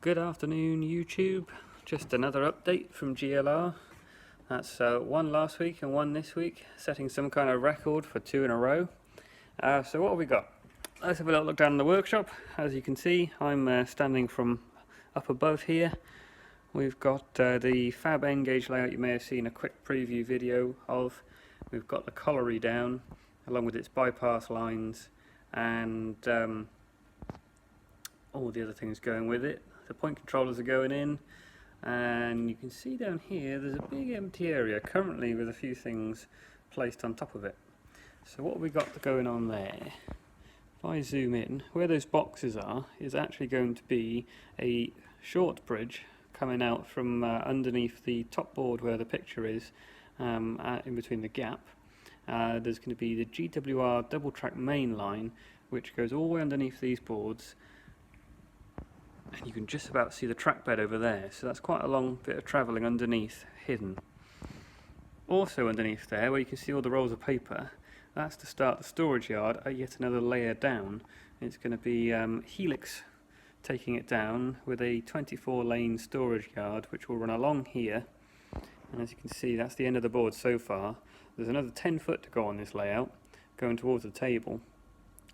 Good afternoon YouTube, just another update from GLR. That's one last week and one this week, setting some kind of record for 2 in a row. So what have we got? Let's have a little look down in the workshop. As you can see, I'm standing from up above here. We've got the Fab A Engage layout you may have seen a quick preview video of. We've got the colliery down along with its bypass lines and all the other things going with it. The point controllers are going in, and you can see down here there's a big empty area currently with a few things placed on top of it. So what have we got going on there? If I zoom in, where those boxes are is actually going to be a short bridge coming out from underneath the top board where the picture is, in between the gap. There's going to be the GWR double track main line which goes all the way underneath these boards, and you can just about see the track bed over there, so that's quite a long bit of travelling underneath, hidden. Also underneath there, where you can see all the rolls of paper, that's to start the storage yard at yet another layer down. It's going to be Helix taking it down with a 24-lane storage yard which will run along here, and as you can see that's the end of the board so far. There's another 10 foot to go on this layout going towards the table,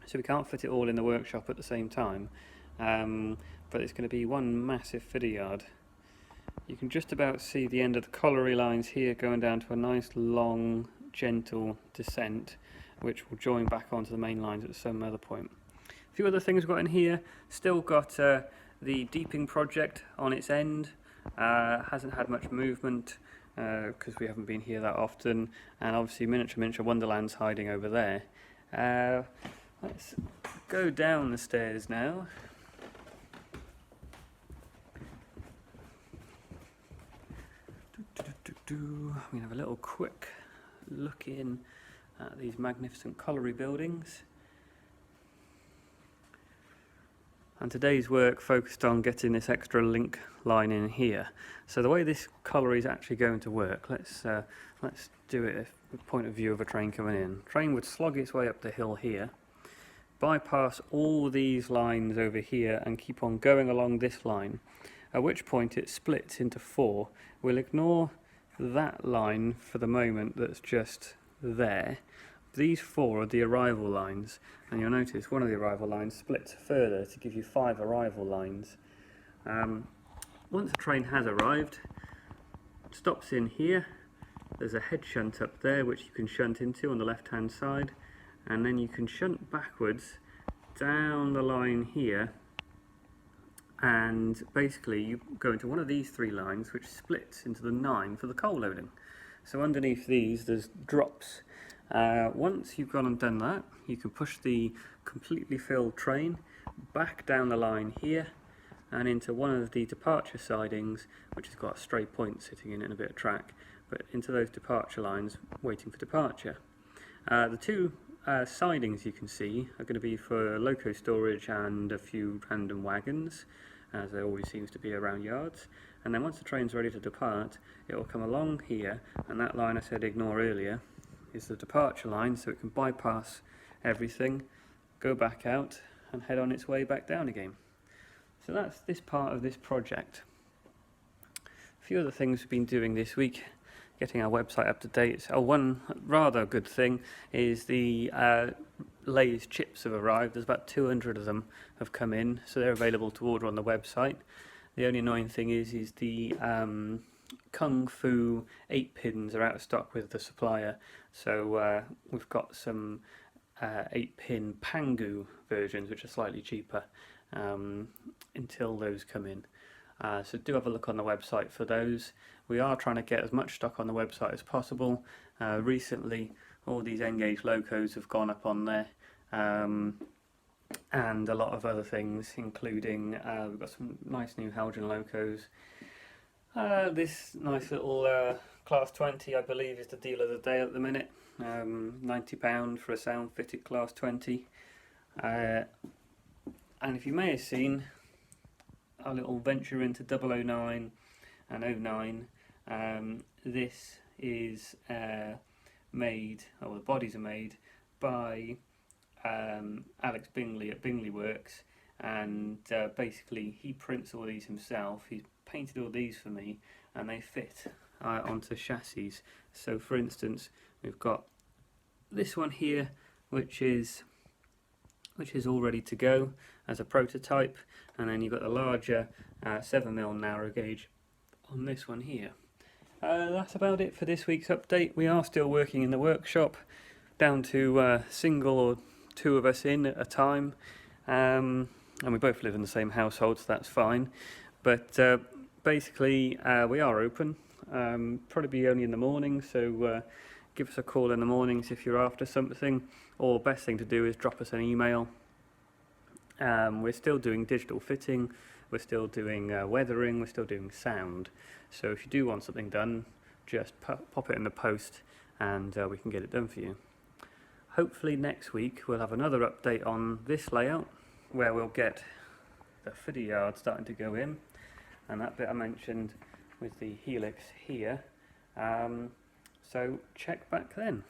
so we can't fit it all in the workshop at the same time. But it's going to be one massive feeder yard. You can just about see the end of the colliery lines here going down to a nice long gentle descent which will join back onto the main lines at some other point. A few other things we've got in here. Still got the deeping project on its end. Hasn't had much movement because we haven't been here that often, and obviously miniature Wonderland's hiding over there. Let's go down the stairs now. We have a little quick look in at these magnificent colliery buildings. And today's work focused on getting this extra link line in here. So the way this colliery is actually going to work, let's do it from the point of view of a train coming in. Train would slog its way up the hill here, bypass all these lines over here and keep on going along this line, at which point it splits into 4. We'll ignore that line for the moment that's just there. These 4 are the arrival lines, and you'll notice one of the arrival lines splits further to give you 5 arrival lines. Once the train has arrived, stops in here, there's a head shunt up there which you can shunt into on the left hand side, and then you can shunt backwards down the line here, and basically you go into one of these 3 lines which splits into the 9 for the coal loading. So underneath these there's drops. Once you've gone and done that, you can push the completely filled train back down the line here and into one of the departure sidings which has got a stray point sitting in it and a bit of track, but into those departure lines waiting for departure. The 2 sidings you can see are going to be for loco storage and a few random wagons, as there always seems to be around yards. And then once the train's ready to depart, it will come along here, and that line I said ignore earlier is the departure line, so it can bypass everything, go back out and head on its way back down again. So that's this part of this project. A few other things we've been doing this week, getting our website up to date. One rather good thing is the Lay's chips have arrived. There's about 200 of them have come in, so they're available to order on the website. The only annoying thing is the Kung Fu 8 pins are out of stock with the supplier, so we've got some 8-pin Pangu versions which are slightly cheaper until those come in. So do have a look on the website for those. We are trying to get as much stock on the website as possible. Recently all these Engage locos have gone up on there, and a lot of other things, including we've got some nice new halogen locos. This nice little Class 20 I believe is the deal of the day at the minute. £90 for a sound fitted Class 20. And if you may have seen our little venture into 009 and 09, this is made, or the bodies are made by Alex Bingley at Bingley Works, and basically he prints all these himself. He's painted all these for me, and they fit onto chassis. So for instance, we've got this one here, which is all ready to go as a prototype, and then you've got the larger 7mm narrow gauge on this one here. That's about it for this week's update. We are still working in the workshop, down to single or two of us in at a time, and we both live in the same household, so that's fine. But basically we are open, probably be only in the morning, so give us a call in the mornings if you're after something, or best thing to do is drop us an email. We're still doing digital fitting, we're still doing weathering, we're still doing sound. So if you do want something done, just pop it in the post and we can get it done for you. Hopefully next week we'll have another update on this layout, where we'll get the feeder yard starting to go in, and that bit I mentioned with the helix here. So check back then.